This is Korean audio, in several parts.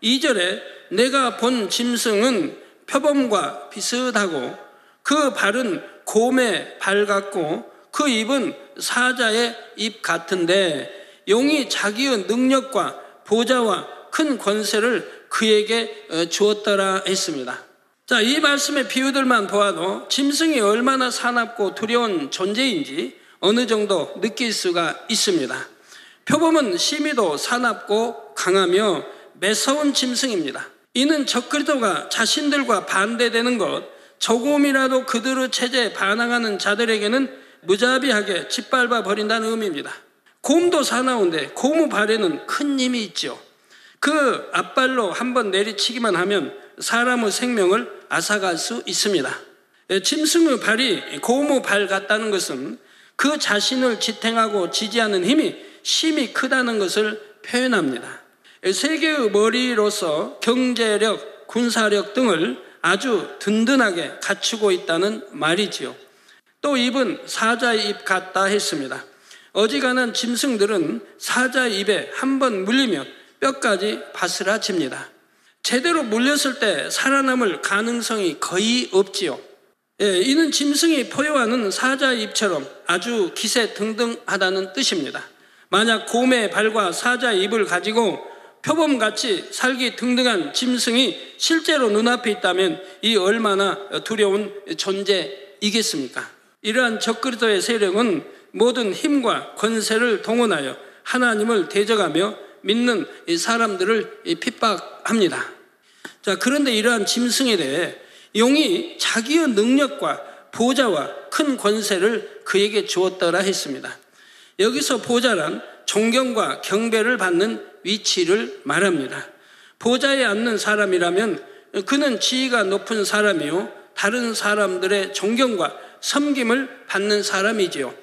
2절에 내가 본 짐승은 표범과 비슷하고 그 발은 곰의 발 같고 그 입은 사자의 입 같은데 용이 자기의 능력과 보좌와 큰 권세를 그에게 주었더라 했습니다. 자, 이 말씀의 비유들만 보아도 짐승이 얼마나 사납고 두려운 존재인지 어느 정도 느낄 수가 있습니다. 표범은 심히도 사납고 강하며 매서운 짐승입니다. 이는 적그리스도가 자신들과 반대되는 것, 조금이라도 그들의 체제에 반항하는 자들에게는 무자비하게 짓밟아 버린다는 의미입니다. 곰도 사나운데 곰의 발에는 큰 힘이 있죠. 그 앞발로 한번 내리치기만 하면 사람의 생명을 앗아갈 수 있습니다. 짐승의 발이 곰의 발 같다는 것은 그 자신을 지탱하고 지지하는 힘이 심히 크다는 것을 표현합니다. 세계의 머리로서 경제력, 군사력 등을 아주 든든하게 갖추고 있다는 말이지요. 또 입은 사자의 입 같다 했습니다. 어지간한 짐승들은 사자의 입에 한번 물리면 뼈까지 바스라집니다. 제대로 물렸을 때 살아남을 가능성이 거의 없지요. 이는 짐승이 포효하는 사자의 입처럼 아주 기세등등하다는 뜻입니다. 만약 곰의 발과 사자의 입을 가지고 표범같이 살기 등등한 짐승이 실제로 눈앞에 있다면 이 얼마나 두려운 존재이겠습니까? 이러한 적그리스도의 세력은 모든 힘과 권세를 동원하여 하나님을 대적하며 믿는 사람들을 핍박합니다. 자, 그런데 이러한 짐승에 대해 용이 자기의 능력과 보좌와 큰 권세를 그에게 주었더라 했습니다. 여기서 보좌란 존경과 경배를 받는 위치를 말합니다. 보좌에 앉는 사람이라면 그는 지위가 높은 사람이요 다른 사람들의 존경과 섬김을 받는 사람이지요.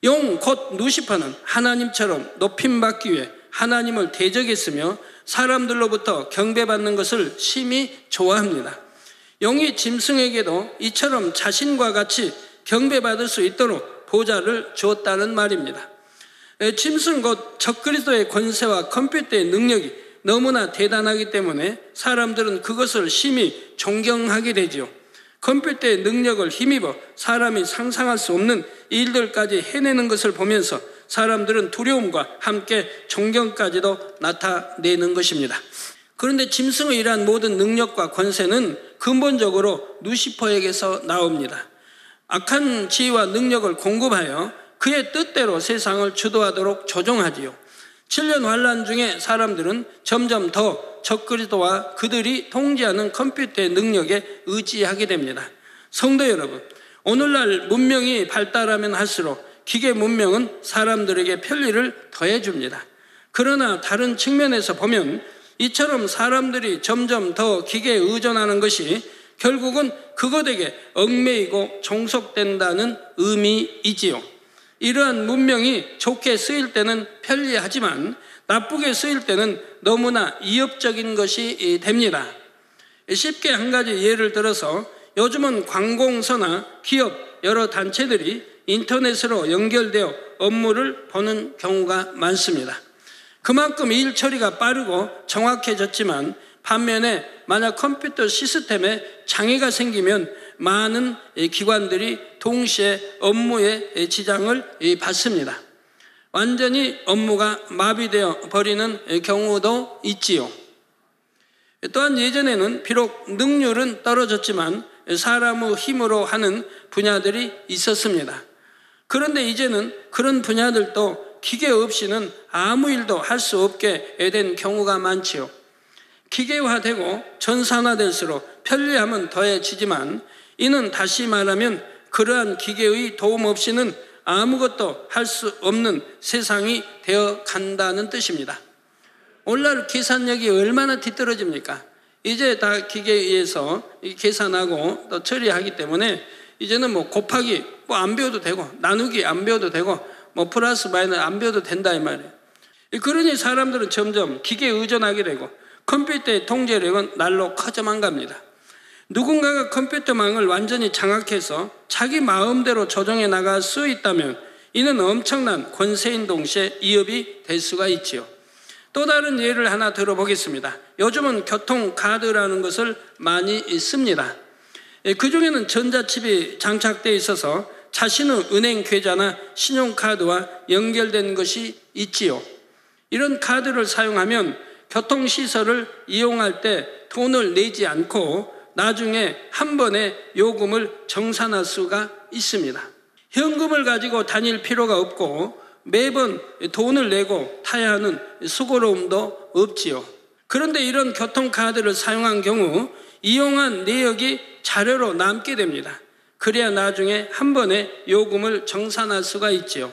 용 곧 루시퍼는 하나님처럼 높임받기 위해 하나님을 대적했으며 사람들로부터 경배받는 것을 심히 좋아합니다. 용이 짐승에게도 이처럼 자신과 같이 경배받을 수 있도록 보좌를 주었다는 말입니다. 짐승 곧 적그리스도의 권세와 컴퓨터의 능력이 너무나 대단하기 때문에 사람들은 그것을 심히 존경하게 되지요. 컴퓨터의 능력을 힘입어 사람이 상상할 수 없는 일들까지 해내는 것을 보면서 사람들은 두려움과 함께 존경까지도 나타내는 것입니다. 그런데 짐승의 이러한 모든 능력과 권세는 근본적으로 루시퍼에게서 나옵니다. 악한 지위와 능력을 공급하여 그의 뜻대로 세상을 주도하도록 조종하지요. 7년 환란 중에 사람들은 점점 더 적그리스도와 그들이 통제하는 컴퓨터의 능력에 의지하게 됩니다. 성도 여러분, 오늘날 문명이 발달하면 할수록 기계 문명은 사람들에게 편리를 더해줍니다. 그러나 다른 측면에서 보면 이처럼 사람들이 점점 더 기계에 의존하는 것이 결국은 그것에게 얽매이고 종속된다는 의미이지요. 이러한 문명이 좋게 쓰일 때는 편리하지만 나쁘게 쓰일 때는 너무나 위협적인 것이 됩니다. 쉽게 한 가지 예를 들어서 요즘은 관공서나 기업 여러 단체들이 인터넷으로 연결되어 업무를 보는 경우가 많습니다. 그만큼 일 처리가 빠르고 정확해졌지만 반면에 만약 컴퓨터 시스템에 장애가 생기면 많은 기관들이 동시에 업무에 지장을 받습니다. 완전히 업무가 마비되어 버리는 경우도 있지요. 또한 예전에는 비록 능률은 떨어졌지만 사람의 힘으로 하는 분야들이 있었습니다. 그런데 이제는 그런 분야들도 기계 없이는 아무 일도 할 수 없게 된 경우가 많지요. 기계화되고 전산화될수록 편리함은 더해지지만 이는 다시 말하면 그러한 기계의 도움 없이는 아무것도 할 수 없는 세상이 되어 간다는 뜻입니다. 오늘날 계산력이 얼마나 뒤떨어집니까? 이제 다 기계에 의해서 계산하고 또 처리하기 때문에 이제는 뭐 곱하기 안 배워도 되고 나누기 안 배워도 되고 뭐 플러스 마이너스 안 배워도 된다 이 말이에요. 그러니 사람들은 점점 기계에 의존하게 되고 컴퓨터의 통제력은 날로 커져만 갑니다. 누군가가 컴퓨터망을 완전히 장악해서 자기 마음대로 조정해 나갈 수 있다면 이는 엄청난 권세인 동시에 위협이 될 수가 있지요. 또 다른 예를 하나 들어보겠습니다. 요즘은 교통카드라는 것을 많이 씁니다. 그 중에는 전자칩이 장착되어 있어서 자신의 은행 계좌나 신용카드와 연결된 것이 있지요. 이런 카드를 사용하면 교통시설을 이용할 때 돈을 내지 않고 나중에 한 번에 요금을 정산할 수가 있습니다. 현금을 가지고 다닐 필요가 없고 매번 돈을 내고 타야 하는 수고로움도 없지요. 그런데 이런 교통카드를 사용한 경우 이용한 내역이 자료로 남게 됩니다. 그래야 나중에 한 번에 요금을 정산할 수가 있지요.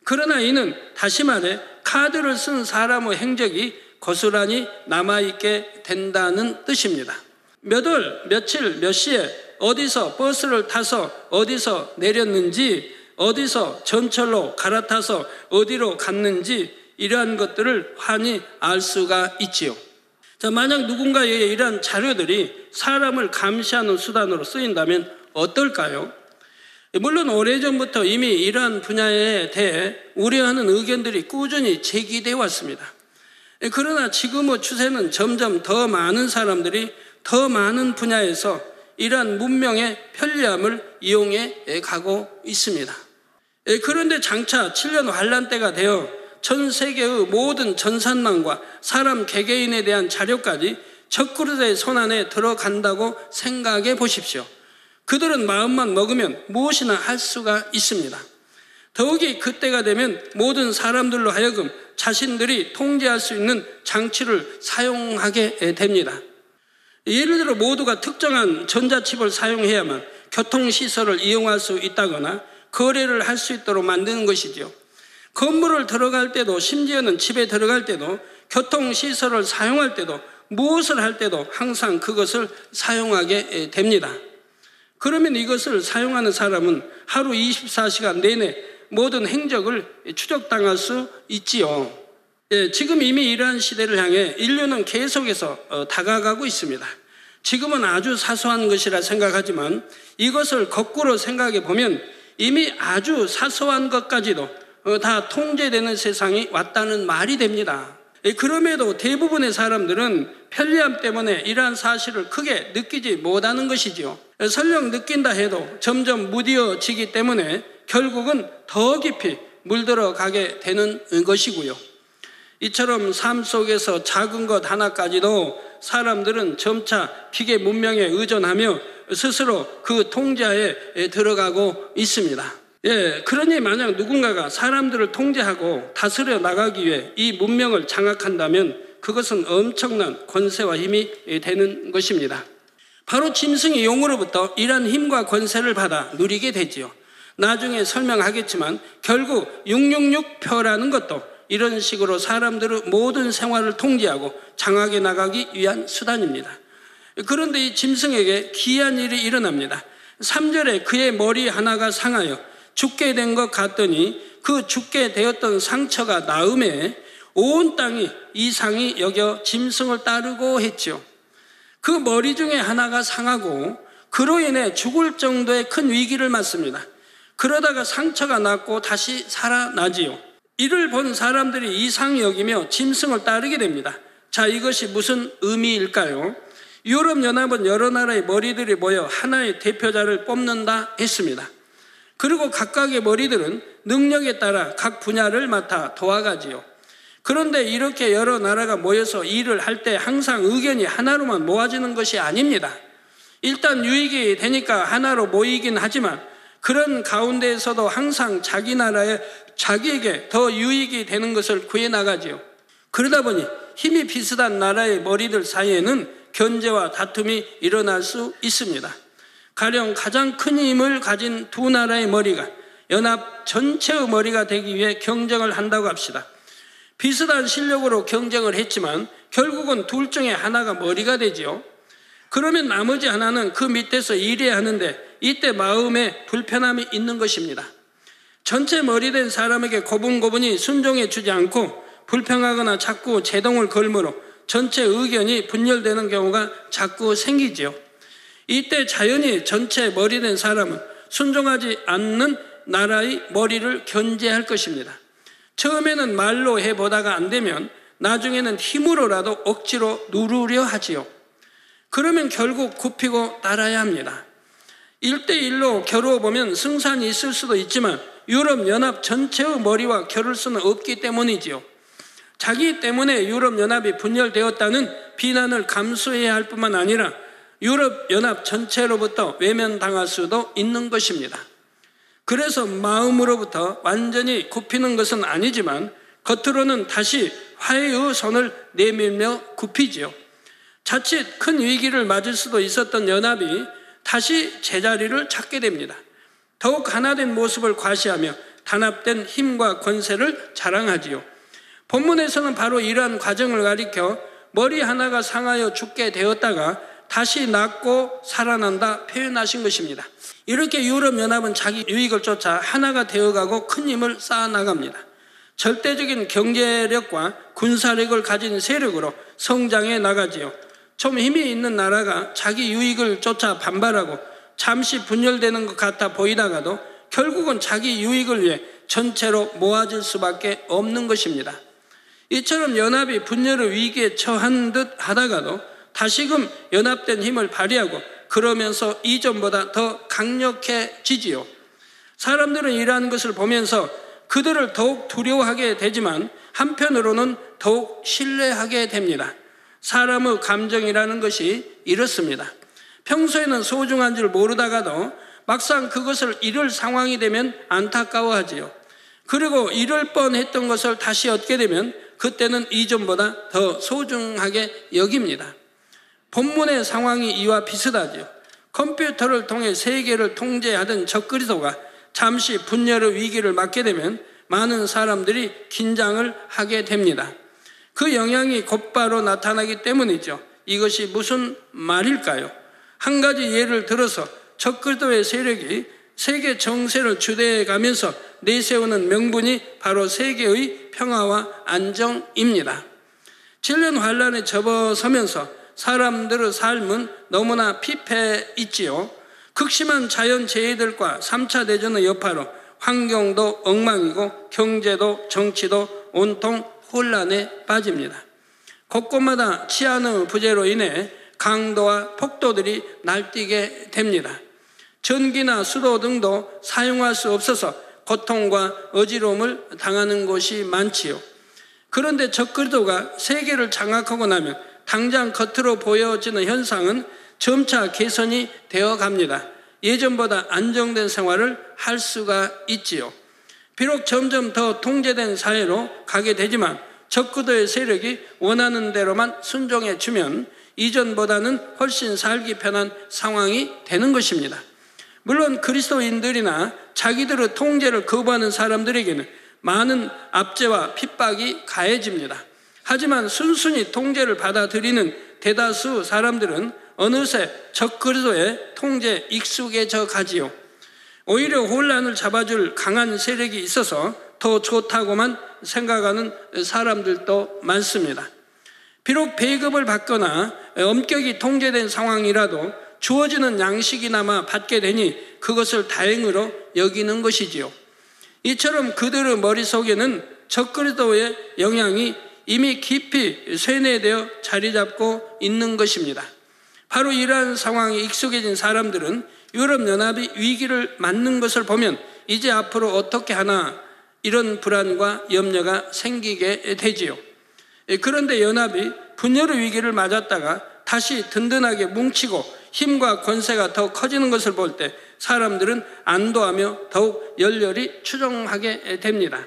그러나 이는 다시 말해 카드를 쓴 사람의 행적이 고스란히 남아있게 된다는 뜻입니다. 몇 월, 며칠, 몇 시에 어디서 버스를 타서 어디서 내렸는지, 어디서 전철로 갈아타서 어디로 갔는지 이러한 것들을 환히 알 수가 있지요. 자, 만약 누군가의 이러한 자료들이 사람을 감시하는 수단으로 쓰인다면 어떨까요? 물론 오래전부터 이미 이러한 분야에 대해 우려하는 의견들이 꾸준히 제기되어 왔습니다. 그러나 지금의 추세는 점점 더 많은 사람들이 더 많은 분야에서 이러한 문명의 편리함을 이용해 가고 있습니다. 그런데 장차 7년 환란 때가 되어 전 세계의 모든 전산망과 사람 개개인에 대한 자료까지 적그리스도의 손안에 들어간다고 생각해 보십시오. 그들은 마음만 먹으면 무엇이나 할 수가 있습니다. 더욱이 그때가 되면 모든 사람들로 하여금 자신들이 통제할 수 있는 장치를 사용하게 됩니다. 예를 들어 모두가 특정한 전자칩을 사용해야만 교통시설을 이용할 수 있다거나 거래를 할 수 있도록 만드는 것이죠. 건물을 들어갈 때도, 심지어는 집에 들어갈 때도, 교통시설을 사용할 때도, 무엇을 할 때도 항상 그것을 사용하게 됩니다. 그러면 이것을 사용하는 사람은 하루 24시간 내내 모든 행적을 추적당할 수 있지요. 지금 이미 이러한 시대를 향해 인류는 계속해서 다가가고 있습니다. 지금은 아주 사소한 것이라 생각하지만 이것을 거꾸로 생각해 보면 이미 아주 사소한 것까지도 다 통제되는 세상이 왔다는 말이 됩니다. 그럼에도 대부분의 사람들은 편리함 때문에 이러한 사실을 크게 느끼지 못하는 것이지요. 설령 느낀다 해도 점점 무뎌지기 때문에 결국은 더 깊이 물들어가게 되는 것이고요. 이처럼 삶 속에서 작은 것 하나까지도 사람들은 점차 기계 문명에 의존하며 스스로 그 통제하에 들어가고 있습니다. 그러니 만약 누군가가 사람들을 통제하고 다스려 나가기 위해 이 문명을 장악한다면 그것은 엄청난 권세와 힘이 되는 것입니다. 바로 짐승이 용으로부터 이러한 힘과 권세를 받아 누리게 되지요. 나중에 설명하겠지만 결국 666표라는 것도 이런 식으로 사람들의 모든 생활을 통제하고 장악해 나가기 위한 수단입니다. 그런데 이 짐승에게 기이한 일이 일어납니다. 3절에 그의 머리 하나가 상하여 죽게 된 것 같더니 그 죽게 되었던 상처가 나음에 온 땅이 이상히 여겨 짐승을 따르고 했죠. 그 머리 중에 하나가 상하고 그로 인해 죽을 정도의 큰 위기를 맞습니다. 그러다가 상처가 낫고 다시 살아나지요. 이를 본 사람들이 이상히 여기며 짐승을 따르게 됩니다. 자, 이것이 무슨 의미일까요? 유럽연합은 여러 나라의 머리들이 모여 하나의 대표자를 뽑는다 했습니다. 그리고 각각의 머리들은 능력에 따라 각 분야를 맡아 도와가지요. 그런데 이렇게 여러 나라가 모여서 일을 할 때 항상 의견이 하나로만 모아지는 것이 아닙니다. 일단 유익이 되니까 하나로 모이긴 하지만 그런 가운데에서도 항상 자기 나라에 자기에게 더 유익이 되는 것을 구해나가지요. 그러다 보니 힘이 비슷한 나라의 머리들 사이에는 견제와 다툼이 일어날 수 있습니다. 가령 가장 큰 힘을 가진 두 나라의 머리가 연합 전체의 머리가 되기 위해 경쟁을 한다고 합시다. 비슷한 실력으로 경쟁을 했지만 결국은 둘 중에 하나가 머리가 되지요. 그러면 나머지 하나는 그 밑에서 일해야 하는데 이때 마음에 불편함이 있는 것입니다. 전체 머리된 사람에게 고분고분히 순종해 주지 않고 불평하거나 자꾸 제동을 걸므로 전체 의견이 분열되는 경우가 자꾸 생기지요. 이때 자연히 전체 머리된 사람은 순종하지 않는 나라의 머리를 견제할 것입니다. 처음에는 말로 해보다가 안 되면 나중에는 힘으로라도 억지로 누르려 하지요. 그러면 결국 굽히고 따라야 합니다. 1대1로 겨루어 보면 승산이 있을 수도 있지만 유럽연합 전체의 머리와 겨룰 수는 없기 때문이지요. 자기 때문에 유럽연합이 분열되었다는 비난을 감수해야 할 뿐만 아니라 유럽연합 전체로부터 외면당할 수도 있는 것입니다. 그래서 마음으로부터 완전히 굽히는 것은 아니지만 겉으로는 다시 화해의 손을 내밀며 굽히지요. 자칫 큰 위기를 맞을 수도 있었던 연합이 다시 제자리를 찾게 됩니다. 더욱 하나된 모습을 과시하며 단합된 힘과 권세를 자랑하지요. 본문에서는 바로 이러한 과정을 가리켜 머리 하나가 상하여 죽게 되었다가 다시 낫고 살아난다 표현하신 것입니다. 이렇게 유럽연합은 자기 유익을 쫓아 하나가 되어가고 큰 힘을 쌓아나갑니다. 절대적인 경제력과 군사력을 가진 세력으로 성장해 나가지요. 좀 힘이 있는 나라가 자기 유익을 쫓아 반발하고 잠시 분열되는 것 같아 보이다가도 결국은 자기 유익을 위해 전체로 모아질 수밖에 없는 것입니다. 이처럼 연합이 분열의 위기에 처한 듯 하다가도 다시금 연합된 힘을 발휘하고 그러면서 이전보다 더 강력해지지요. 사람들은 이러한 것을 보면서 그들을 더욱 두려워하게 되지만 한편으로는 더욱 신뢰하게 됩니다. 사람의 감정이라는 것이 이렇습니다. 평소에는 소중한 줄 모르다가도 막상 그것을 잃을 상황이 되면 안타까워하지요. 그리고 잃을 뻔했던 것을 다시 얻게 되면 그때는 이전보다 더 소중하게 여깁니다. 본문의 상황이 이와 비슷하지요. 컴퓨터를 통해 세계를 통제하던 적그리스도가 잠시 분열의 위기를 맞게 되면 많은 사람들이 긴장을 하게 됩니다. 그 영향이 곧바로 나타나기 때문이죠. 이것이 무슨 말일까요? 한 가지 예를 들어서 적그리스도의 세력이 세계 정세를 주도해 가면서 내세우는 명분이 바로 세계의 평화와 안정입니다. 질병 환란에 접어서면서 사람들의 삶은 너무나 피폐했지요. 극심한 자연재해들과 3차 대전의 여파로 환경도 엉망이고 경제도 정치도 온통 혼란에 빠집니다. 곳곳마다 치안의 부재로 인해 강도와 폭도들이 날뛰게 됩니다. 전기나 수도 등도 사용할 수 없어서 고통과 어지러움을 당하는 곳이 많지요. 그런데 적그리스도가 세계를 장악하고 나면 당장 겉으로 보여지는 현상은 점차 개선이 되어 갑니다. 예전보다 안정된 생활을 할 수가 있지요. 비록 점점 더 통제된 사회로 가게 되지만 적그리스도의 세력이 원하는 대로만 순종해 주면 이전보다는 훨씬 살기 편한 상황이 되는 것입니다. 물론 그리스도인들이나 자기들의 통제를 거부하는 사람들에게는 많은 압제와 핍박이 가해집니다. 하지만 순순히 통제를 받아들이는 대다수 사람들은 어느새 적그리스도의 통제에 익숙해져 가지요. 오히려 혼란을 잡아줄 강한 세력이 있어서 더 좋다고만 생각하는 사람들도 많습니다. 비록 배급을 받거나 엄격히 통제된 상황이라도 주어지는 양식이나마 받게 되니 그것을 다행으로 여기는 것이지요. 이처럼 그들의 머릿속에는 적그리스도의 영향이 이미 깊이 쇠뇌되어 자리 잡고 있는 것입니다. 바로 이러한 상황에 익숙해진 사람들은 유럽연합이 위기를 맞는 것을 보면 이제 앞으로 어떻게 하나 이런 불안과 염려가 생기게 되지요. 그런데 연합이 분열의 위기를 맞았다가 다시 든든하게 뭉치고 힘과 권세가 더 커지는 것을 볼 때 사람들은 안도하며 더욱 열렬히 추종하게 됩니다.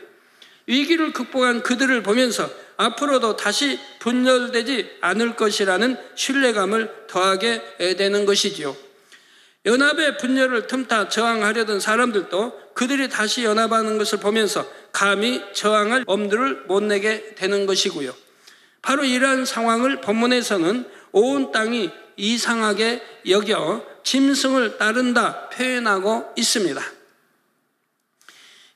위기를 극복한 그들을 보면서 앞으로도 다시 분열되지 않을 것이라는 신뢰감을 더하게 되는 것이지요. 연합의 분열을 틈타 저항하려던 사람들도 그들이 다시 연합하는 것을 보면서 감히 저항할 엄두를 못 내게 되는 것이고요. 바로 이러한 상황을 본문에서는 온 땅이 이상하게 여겨 짐승을 따른다 표현하고 있습니다.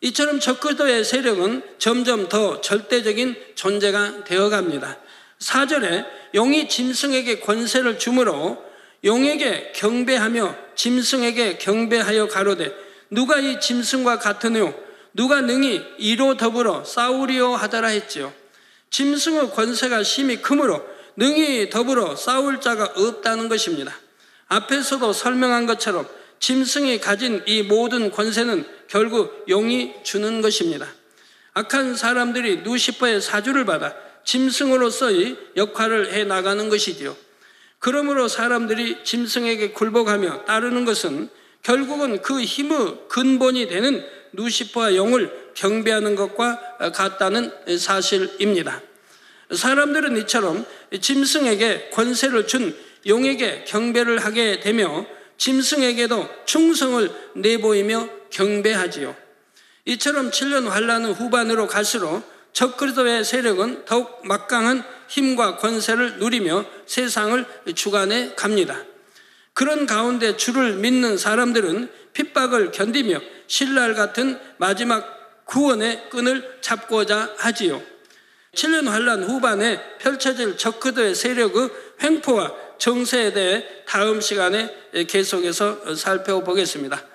이처럼 적그리스도의 세력은 점점 더 절대적인 존재가 되어갑니다. 4절에 용이 짐승에게 권세를 주므로 용에게 경배하며 짐승에게 경배하여 가로되 누가 이 짐승과 같으뇨 누가 능히 이로 더불어 싸우리요 하더라 했지요. 짐승의 권세가 심히 크므로 능히 더불어 싸울 자가 없다는 것입니다. 앞에서도 설명한 것처럼 짐승이 가진 이 모든 권세는 결국 용이 주는 것입니다. 악한 사람들이 루시퍼의 사주를 받아 짐승으로서의 역할을 해나가는 것이지요. 그러므로 사람들이 짐승에게 굴복하며 따르는 것은 결국은 그 힘의 근본이 되는 루시퍼와 용을 경배하는 것과 같다는 사실입니다. 사람들은 이처럼 짐승에게 권세를 준 용에게 경배를 하게 되며 짐승에게도 충성을 내보이며 경배하지요. 이처럼 7년 환란 후반으로 갈수록 적그리스도의 세력은 더욱 막강한 힘과 권세를 누리며 세상을 주관해 갑니다. 그런 가운데 주를 믿는 사람들은 핍박을 견디며 신랄 같은 마지막 구원의 끈을 잡고자 하지요. 7년 환란 후반에 펼쳐질 적그리스도의 세력의 횡포와 정세에 대해 다음 시간에 계속해서 살펴보겠습니다.